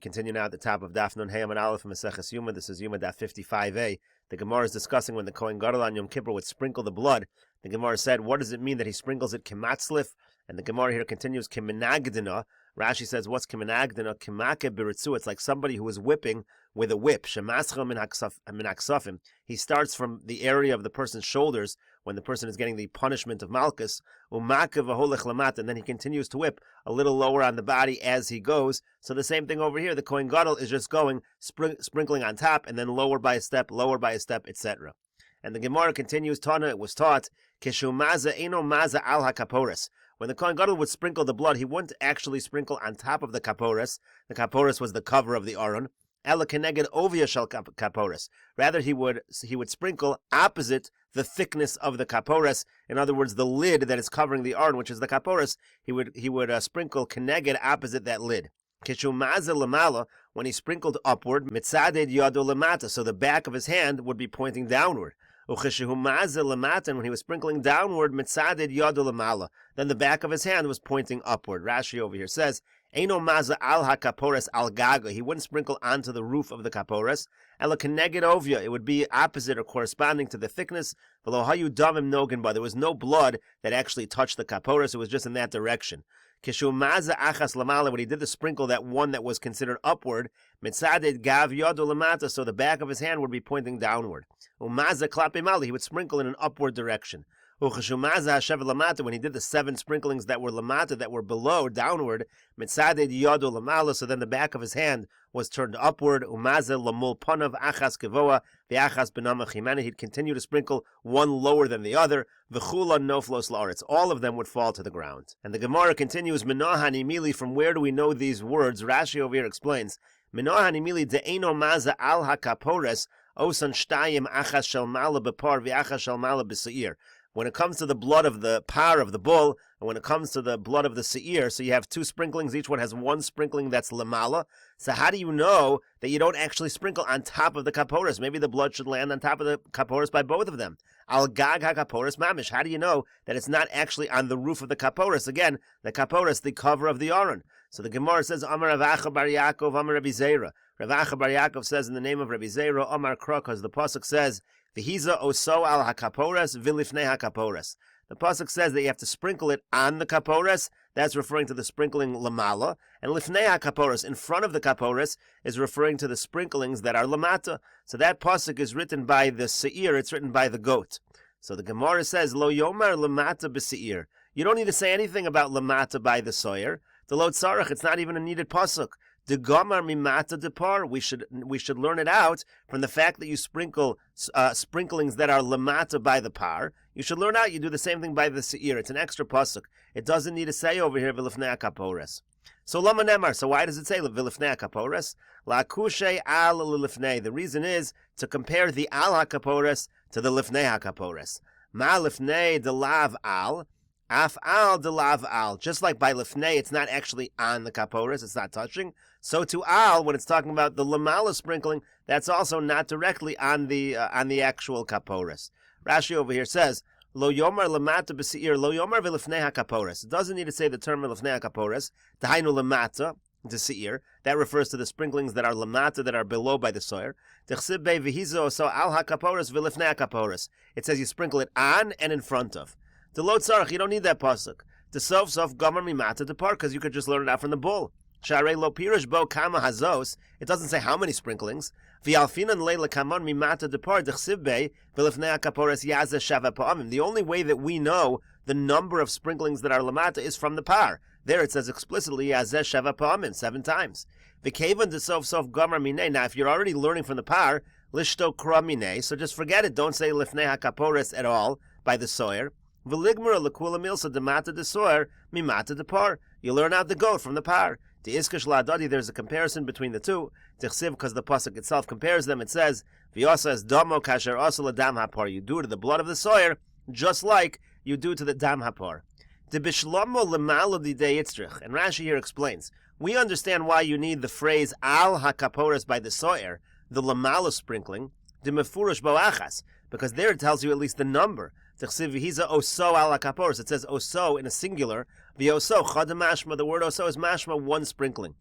Continue now at the top of Daf Nun Hey and Aleph Meseches Yoma. This is Yoma Daf 55a. The Gemara is discussing when the Kohen Gadol on Yom Kippur would sprinkle the blood. The Gemara said, what does it mean that he sprinkles it kimatzlif? And the Gemara here continues kimenagdina. Rashi says, what's kimenagdina? Kimake biritzu. It's like somebody who is whipping with a whip. Shemascha min haksafim. He starts from the area of the person's shoulders when the person is getting the punishment of malchus. Umake v'holech lamat, and then he continues to whip a little lower on the body as he goes. So the same thing over here. The Kohen Gadol is just going sprinkling on top and then lower by a step, etc. And the Gemara continues, Tana, it was taught, Kishu maza eno maza al ha-kaporis. When the Kohen Gadol would sprinkle the blood, he wouldn't actually sprinkle on top of the kaporis. The kaporis was the cover of the aron. Ela keneged ovia shel kaporis. Rather, he would sprinkle opposite the thickness of the kaporis. In other words, the lid that is covering the aron, which is the kaporis, he would sprinkle keneged opposite that lid. Kishu maza lamala, when he sprinkled upward, mitzaded yado lamata, so the back of his hand would be pointing downward. And when he was sprinkling downward, mitzaded yado lamala, then the back of his hand was pointing upward. Rashi over here says, Eino maza al ha-kaporas al gaga. He wouldn't sprinkle onto the roof of the kaporas. Ela keneged ovia. It would be opposite or corresponding to the thickness. V'lo hayu damim nogan ba. There was no blood that actually touched the kaporas. It was just in that direction. Kishu maza achas lamala. When he did the sprinkle, that one that was considered upward, mitzaded gav yado lamata. So the back of his hand would be pointing downward. Umaza klape mali. He would sprinkle in an upward direction. When he did the 7 sprinklings that were lamata, that were below, downward, mitzaded yado lamala, so then the back of his hand was turned upward. Umaze lamul panav achas kevoa, the achas benamachimene. He'd continue to sprinkle one lower than the other. V'chula noflos la'aretz. All of them would fall to the ground. And the Gemara continues, Minohani mili, from where do we know these words? Rashi over here explains, Minohani mili de'eno maza al ha-kapores, osan shtayim achas shel mala bepar v'achas shel mala b'seir. When it comes to the blood of the par of the bull, and when it comes to the blood of the seir, so you have 2 sprinklings, each one has 1 sprinkling that's lamala. So how do you know that you don't actually sprinkle on top of the kaporas? Maybe the blood should land on top of the kaporas by both of them. Al gag ha-kaporas mamish. How do you know that it's not actually on the roof of the kaporas? Again, the kaporas, the cover of the aron. So the Gemara says, Amar Rav Acha bar Yaakov, Amar Rabbi Zera. Rav Acha bar Yaakov says in the name of Rabbi Zera, Amar Krok, because the pasuk says, V'hiza oso al ha-kaporas v'lifnei ha-kaporas. The pasuk says that you have to sprinkle it on the kaporas. That's referring to the sprinkling lamala. And lifnei ha-kaporas, in front of the kaporas, is referring to the sprinklings that are lamata. So that pasuk is written by the seir, it's written by the goat. So the Gemara says, Lo yomar lamata b'seir. You don't need to say anything about lamata by the soyer. The lo tzarech, it's not even a needed pasuk. De gomar mimata depar. We should learn it out from the fact that you sprinkle sprinklings that are lamata by the par. You should learn out. You do the same thing by the seir. It's an extra pasuk. It doesn't need to say over here v'lifnei kapores. So lama nemar. So why does it say v'lifnei kapores? La kushe al lifnei. The reason is to compare the al hakapores to the lifnei hakapores. Ma lifnei de lav al. Af al de lav al. Just like by lifnei, it's not actually on the kaporas, it's not touching. So to al, when it's talking about the lamala sprinkling, that's also not directly on the actual kaporas. Rashi over here says, Lo yomar lamata b'seir, lo yomar v'lifnei ha-kaporas. It doesn't need to say the term v'lifnei ha-kaporas. Tahainu lamata, to seir. That refers to the sprinklings that are lamata, that are below by the soyer. Techsib be v'hizo so al ha-kaporas v'lifnei ha-kaporas. It says you sprinkle it on and in front of. The lo tzarech, you don't need that pasuk. The sof gomer mimata depar, because you could just learn it out from the bull. Sharei lo pirish bo kama hazos. It doesn't say how many sprinklings. V'alfinan leila kamon mimata depar dechsiv be v'lifnei kapores yazeh shava pa'amim. The only way that we know the number of sprinklings that are lamata is from the par. There it says explicitly yazeh shava pa'amim 7 times. V'kevan de sof gomer minei. Now if you're already learning from the par, lishto kra minei. So just forget it. Don't say lifnei kapores at all by the soyer. V'ligmar lekula milsa demata desoyer mimata depar. You learn out the goat from the par. The iskash la'adadi, there's a comparison between the two. Tichsiv, because the pasuk itself compares them. It says, V'yosa es domo kasher asa l'dam hapar. You do to the blood of the soyer, just like you do to the dam hapar. De bishlomo l'malo didei yitzrich. And Rashi here explains, we understand why you need the phrase al hakaporas by the soyer, the lamala sprinkling, de mefurish boachas, because there it tells you at least the number. It says oso in a singular. The oso chad mashma. The word oso is mashma, 1 sprinkling.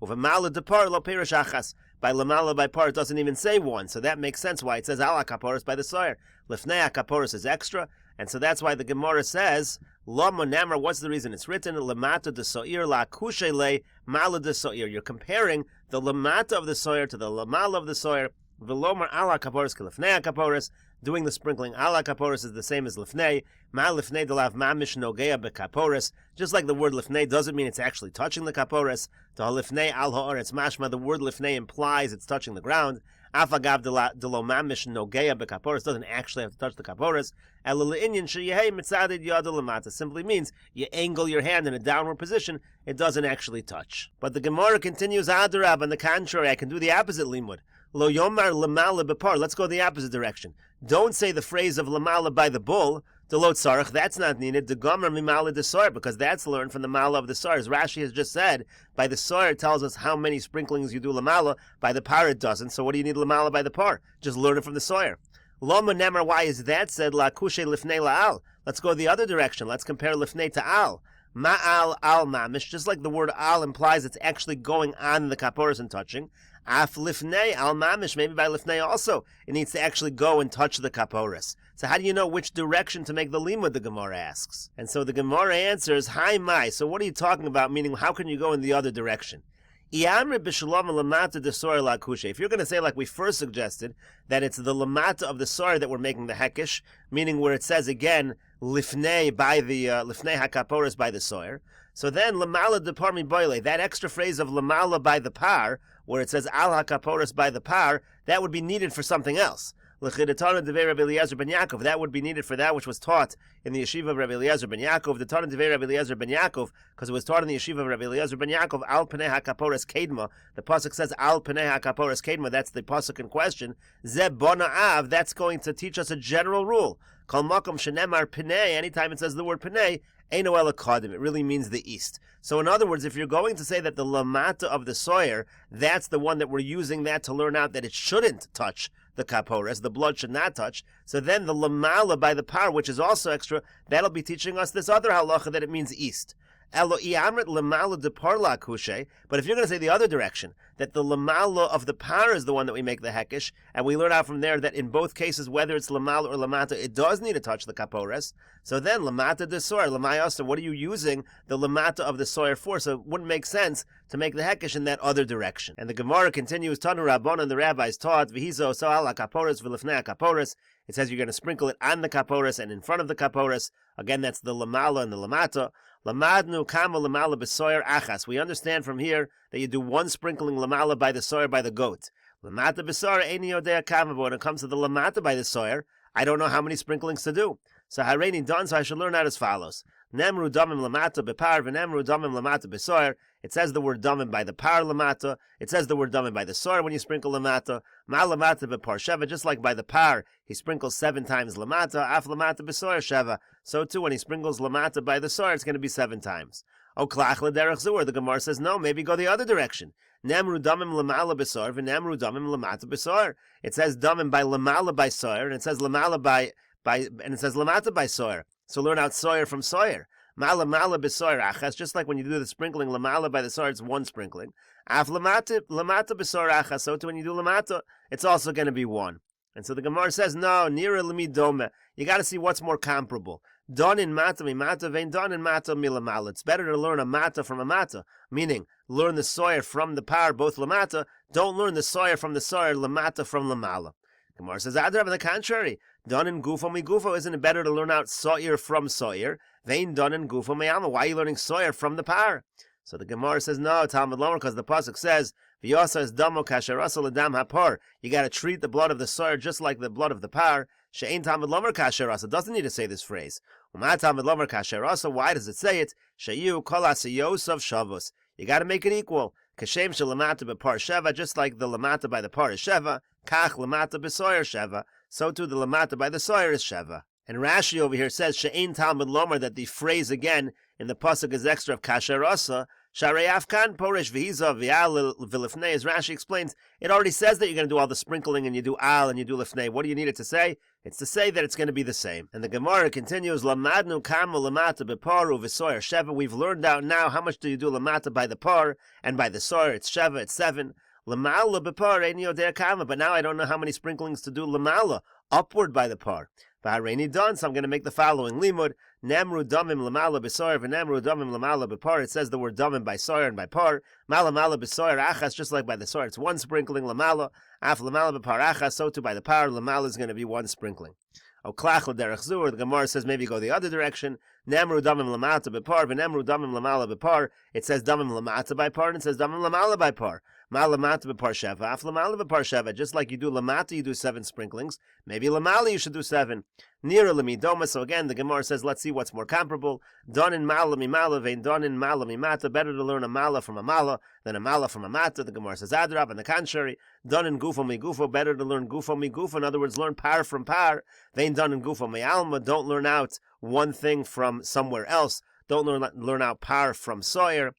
Uvamala depar lo perish achas. By lamala by par, it doesn't even say one, so that makes sense why it says ala kaporos by the soyer. Lifnei kaporos is extra, and so that's why the Gemara says lama namar. What's the reason it's written? Lamata de soir la kushe le mala de soir. You're comparing the lamata of the soyer to the lamala of the soyer. Velomar ala kaporos kelifnei kaporos. Doing the sprinkling ala kaporos is the same as lifnei. Ma lifnei delav mamish nogea bekaporos. Just like the word lifnei doesn't mean it's actually touching the kaporos. To lifnei al ha'aretz mashma, the word lifnei implies it's touching the ground. Afagav delo mamish nogea bekaporos doesn't actually have to touch the kaporos. El le'inyan sheyehei mitzadid yad lamata simply means you angle your hand in a downward position. It doesn't actually touch. But the Gemara continues adarab. On the contrary, I can do the opposite limud. Lo yomar lamala bepar. Let's go the opposite direction. Don't say the phrase of lamala by the bull. The lo tzarech, that's not needed. The gomer mimala de soyer, because that's learned from the mala of the soyer. As Rashi has just said, by the soyer it tells us how many sprinklings you do lamala. By the par it doesn't. So what do you need lamala by the par? Just learn it from the soyer. Loma nemer, why is that said? La kushe lifnei la'al. Let's go the other direction. Let's compare lifnei to al. Ma'al al mamish. Just like the word al implies it's actually going on the kaporos and touching. Af lifnei al mamish, maybe by lifnei also, it needs to actually go and touch the kaporos. So how do you know which direction to make the limud, the Gemara asks? And so the Gemara answers, Hi mai, so what are you talking about? Meaning, how can you go in the other direction? If you're going to say like we first suggested, that it's the lamata of the soyer that we're making the hekish, meaning where it says again, lifnei by the, lifnei hakaporos by the soyer. So then, lamala de parmi boile, that extra phrase of lamala by the par, where it says al hakaporos by the par, that would be needed for something else. That would be needed for that which was taught in the yeshiva of Rabbi Eliezer ben Yaakov. The Tana Devei Rabbi Eliezer ben Yaakov, because it was taught in the yeshiva of Rabbi Eliezer ben Yaakov. Al Pnei HaKaporos Kedma. The pasuk says Al Pnei HaKaporos Kedma. That's the pasuk in question. Zeb Bona Av. That's going to teach us a general rule. Kol Makom Shenemar Pnei. Anytime it says the word Pnei, Eino El Kodim. It really means the east. So in other words, if you're going to say that the lamata of the soyer, that's the one that we're using that to learn out that it shouldn't touch the kaporos, the blood should not touch. So then the lamala by the par, which is also extra, that'll be teaching us this other halacha that it means east. But if you're going to say the other direction, that the lamala of the par is the one that we make the hekish, and we learn out from there that in both cases, whether it's lamala or lamata, it does need to touch the kapores. So then lamata de soyer, lamayasa, what are you using the lamata of the soyer for? So it wouldn't make sense to make the hekish in that other direction. And the Gemara continues, Tanu Rabbon, and the rabbis taught, V'hizo so'al kapores v'lifnei kapores. It says you're going to sprinkle it on the kapores and in front of the kapores. Again, that's the lamala and the lamata. Lamadnu kama lamala b'soyer achas. We understand from here that you do one sprinkling lamala by the soyer by the goat. Lamata b'soyer eini yodea kama. But when it comes to the lamata by the soyer, I don't know how many sprinklings to do. So hareini done. So I should learn out as follows: Nemru damim lamata b'par v'nemru damim lamata b'soyer. It says the word damim by the par lamata. It says the word damim by the soyer when you sprinkle lamata. Ma lamata b'par sheva. Just like by the par, he sprinkles 7 times lamata. Af lamata b'soyer sheva. So too, when he sprinkles lamata by the soyer, it's going to be 7 times. O klach l'derech zuer. The Gemara says no. Maybe go the other direction. Nemru damim lamala b'soyer v'nemru damim lamata b'soyer. It says damim by lamala by soyer, and it says lamala by and it says lamata by soyer. So learn out soyer from soyer. Mala b'soyer achas. Just like when you do the sprinkling lamala by the soyer, it's 1 sprinkling. Af lamata b'soyer achas. So too, when you do lamata, it's also going to be 1. And so the Gemara says, no, nira l'mi dome. You got to see what's more comparable. Don in mata mi mata vein don in mata mi lamala. It's better to learn a mata from a mata, meaning learn the soyer from the par, both lamata. Don't learn the soyer from the soyer, lamata from lamala. Gemara says, Adrab, on the contrary, don in gufo mi gufo. Isn't it better to learn out soyer from soyer? Vein don in gufo mi alma. Why are you learning soyer from the par? So the Gemara says, no, Talmud lomer, because the pasuk says, V'yosa is damo kasherasa l'dam hapar. You got to treat the blood of the soyer just like the blood of the par. She'ein Talmud lomer kasherasa. Doesn't need to say this phrase. Uma Talmud lomer kasherasa. Why does it say it? She'yu kol asiyos of shavos. You got to make it equal. Kashem she'lamata b'par sheva. Just like the lamata by the par is sheva. Kach lamata b'soyer sheva. So too the lamata by the soyer is sheva. And Rashi over here says She'ein Talmud lomer, that the phrase again in the pasuk is extra of kasherasa. Sharei Afkan, Poresh V'hiza, V'al, V'lifnei, as Rashi explains, it already says that you're going to do all the sprinkling, and you do al, and you do lifnei. What do you need it to say? It's to say that it's going to be the same. And the Gemara continues, Lamadnu kamu lamata beparu v'soyer sheva. We've learned out now how much do you do lamata by the par, and by the soyer, it's sheva, it's 7. Lamala bepar, ein yoder kama. But now I don't know how many sprinklings to do lamala, upward by the par. V'hareini done, so I'm going to make the following limud. Nemru damim lamala b'soyer v'nemru damim lamala b'par. It says the word damim by soyer and by par. Malamala b'soyer achas, just like by the soyer, it's 1 sprinkling lamala. Af lamala b'par achas, so too by the par, lamala is going to be 1 sprinkling. Oklach l'derech zur, the Gemara says maybe go the other direction. Nemru damim lamata b'par v'nemru damim lamala b'par. It says damim lamata by par, and it says damim lamala by par. Malamata b'par sheva, af lamala b'par sheva. Just like you do lamata, you do 7 sprinklings. Maybe lamala you should do 7. Nira lemidoma. So again, the Gemara says, let's see what's more comparable. Don in mala mimala vein don in mala mimata. Better to learn a mala from a mala than a mala from a mata. The Gemara says adrab. On the contrary, don in gufo mi gufo. Better to learn gufo mi gufo. In other words, learn par from par. Vein don in gufo mi alma. Don't learn out one thing from somewhere else. Don't learn out par from soyer.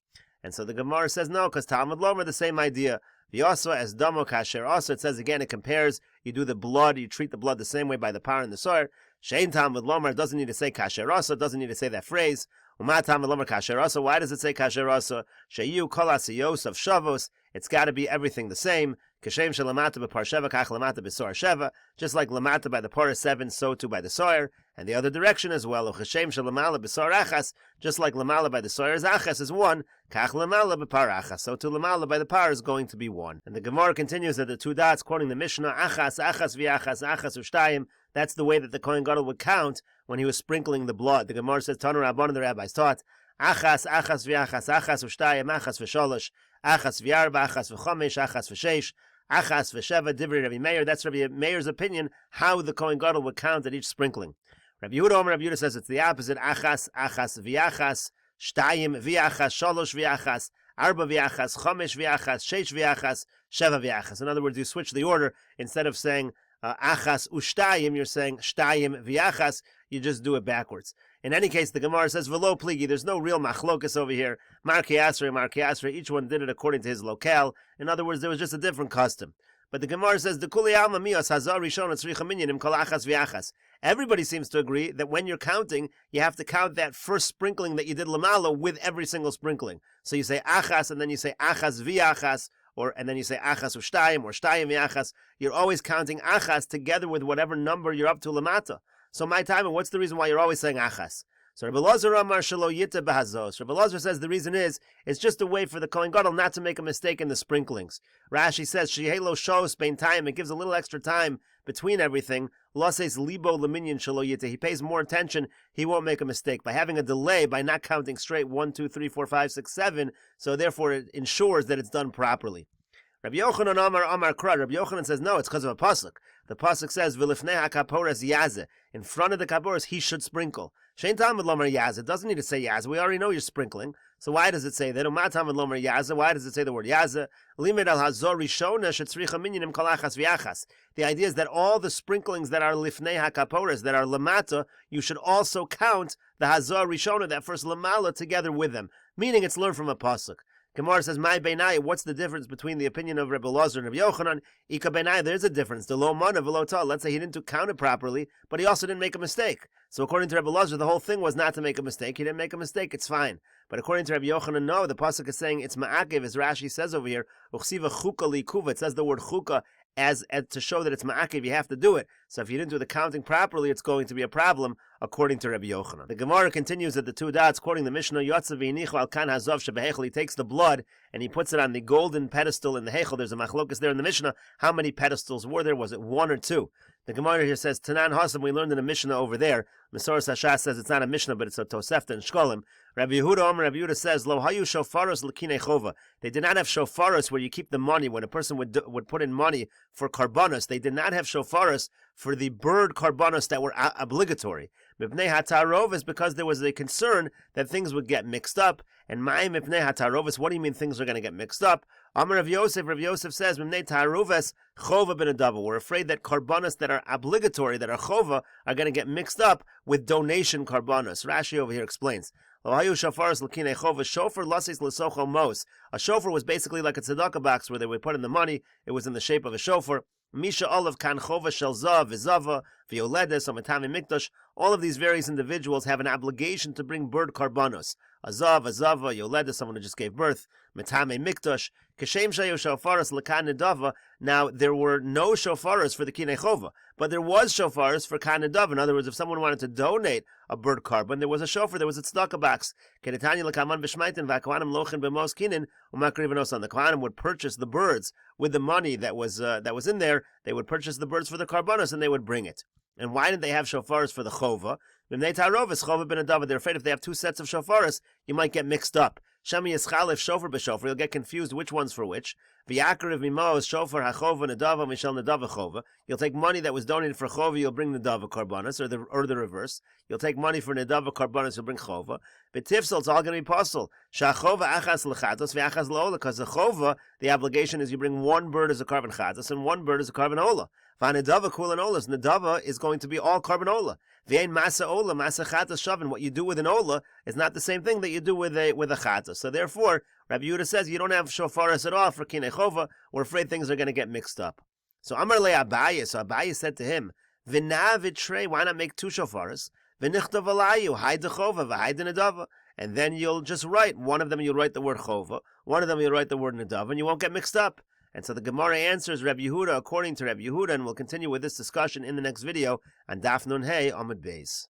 And so the Gemara says no, because Talmud Lomer, the same idea. V'yoso as damo kasher. Also, it says again, it compares. You do the blood, you treat the blood the same way by the par and the soyer. Shein Talmud Lomer doesn't need to say kasher also, doesn't need to say that phrase. Uma Talmud Lomer kasher also. Why does it say kasher also? Sheyu kol asiyos of shavos. It's got to be everything the same. Kashem shelamata b'par sheva kach lamata b'soyer sheva. Just like lamata by the par is 7, so too by the soyer. And the other direction as well. Kashem shelamala b'soyer achas. Just like lamala by the soyer is achas is 1. Kach lamala b'par achas. So too lamala by the par is going to be 1. And the Gemara continues at the 2 dots, quoting the Mishnah, achas, achas v'achas, achas ushtayim. That's the way that the Kohen Gadol would count when he was sprinkling the blood. The Gemara says, Tanu Rabban, the rabbis taught, achas, achas v'achas, achas ushtayim, achas v'sholosh, achas v'arba, achas v'chomesh, achas v'sheish, achas v'sheva, divrei Rabbi Meir. That's Rabbi Meir's opinion, how the Kohen Gadol would count at each sprinkling. Rabbi Yehuda says it's the opposite, achas, achas v'achas, shtayim v'achas, sholosh v'achas, arba v'achas, chomesh v'achas, sheish v'achas, sheva v'achas. In other words, you switch the order. Instead of saying achas ushtayim, you're saying shtayim v'achas. You just do it backwards. In any case, the Gemara says v'lo pligi. There's no real machlokas over here. Marki Asrei. Each one did it according to his locale. In other words, there was just a different custom. But the Gemara says the kuli alma mios hazar rishon tzricha minyanim kol achas v'achas. Everybody seems to agree that when you're counting, you have to count that first sprinkling that you did lamala with every single sprinkling. So you say achas, and then you say achas v'achas, and then you say achas ushtayim or shtayim v'achas. You're always counting achas together with whatever number you're up to lamata. So my time, what's the reason why you're always saying achas? So Rabbi Lazar Amar Shelo Yita Behazos. Rabbi Lazar says the reason is it's just a way for the Kohen Gadol not to make a mistake in the sprinklings. Rashi says Shehelo Shos Bein Time. It gives a little extra time between everything. Loses Libo Leminyan Shelo Yita. He pays more attention. He won't make a mistake by having a delay, by not counting straight 1, 2, 3, 4, 5, 6, 7. So therefore, it ensures that it's done properly. Rabbi Yochanan Amar Kra. Rabbi Yochanan says no, it's because of a pasuk. The pasuk says V'lifnei hakaporas yazeh. In front of the kaporas, he should sprinkle. Shein Talmud Lomer yazeh. It doesn't need to say yazeh. We already know you're sprinkling. So why does it say that? Uma Talmud Lomer yazeh. Why does it say the word yazeh? Limit al hazor rishona shetzricha minyanim kol achas v'achas. The idea is that all the sprinklings that are lifnei hakaporas, that are lamata, you should also count the hazor rishona, that first lamala, together with them. Meaning it's learned from a pasuk. Gemara says, "My beinai." What's the difference between the opinion of Rabbi Lazar and Rabbi Yochanan? Ika beinai. There's a difference. The lo mana v'lo tal. Let's say he didn't count it properly, but he also didn't make a mistake. So according to Rabbi Lazar, the whole thing was not to make a mistake. He didn't make a mistake. It's fine. But according to Rabbi Yochanan, no. The pasuk is saying it's ma'akev, as Rashi says over here. Uchsiva chuka likuva. It says the word chuka as to show that it's ma'akev. You have to do it. So if you didn't do the counting properly, it's going to be a problem, according to Rabbi Yochanan. The Gemara continues at the 2 dots, quoting the Mishnah, Yotzav v'inichu al kan hazov shebehechel. He takes the blood and he puts it on the golden pedestal in the hechel. There's a machlokas there in the Mishnah. How many pedestals were there? Was it 1 or 2? The Gemara here says, Tanan Hasam, we learned in a Mishnah over there. Mesoras Hashas says it's not a Mishnah, but it's a Tosefta and Shkolim. Rabbi Yehuda says, Lo hayu shofaros l'kinei chova. They did not have shofaros where you keep the money. When a person would put in money for karbanos, they did not have shofaros for the bird karbanos that were obligatory. Mipnei hatarov is because there was a concern that things would get mixed up. And ma'im mipnei hatarovis, what do you mean things are going to get mixed up? Amar Rav Yosef says, Mipnei taroves chova ben adava. We're afraid that karbanos that are obligatory, that are chova, are going to get mixed up with donation karbanos. Rashi over here explains. Shofar lasis l'socho mos. A shofar was basically like a tzedakah box where they would put in the money. It was in the shape of a shofar. Misha olav kan chova shel zav v'zava v'yoledes amatami mikdash. All of these various individuals have an obligation to bring bird karbanos. A zava, yoledes, someone who just gave birth. Matame mikdash. Kashem shayu shofaras lekan nedava. Now, there were no shofaras for the kinei chova, but there was shofaras for kan nedava. In other words, if someone wanted to donate a bird carbon, there was a shofar, there was a tzedakah box. Kenetanya lekaman b'shmaitin v'akwanim lochen b'mos kinin umakrivanos. The Kohanim would purchase the birds with the money that was in there. They would purchase the birds for the karbanos and they would bring it. And why didn't they have shofaras for the chova? They're afraid if they have two sets of shofaras, you might get mixed up. Shami Yischalef shofar b'shofar, you'll get confused which one's for which. V'yakariv mimo is shofar hachova nedava mishel nedava chova. You'll take money that was donated for chova, you'll bring nedava karbanos, or the reverse. You'll take money for nedava karbanos, you'll bring chova. B'tifsel, it's all going to be possible. Shachova achas lechatos v'achas leola, because the chova, the obligation is you bring one bird as a carbon chatos and one bird as a carbon ola. V'anedava kulan olas, nedava is going to be all carbon ola. V'ain masa ola, masa chatos shavin. What you do with an ola is not the same thing that you do with a chatos. So therefore, Rabbi Yehuda says you don't have shofaras at all for kinei chova. We're afraid things are going to get mixed up. So Amar le Abaye, so Abaye said to him, V'na v'trei, why not make two shofaras? V'nichtav alayu, haid chova, v'haid nedava. And then you'll just write, one of them you'll write the word chova, one of them you'll write the word nedava, and you won't get mixed up. And so the Gemara answers Rabbi Yehuda according to Rabbi Yehuda, and we'll continue with this discussion in the next video on Daf Nun Hey Amud Beis.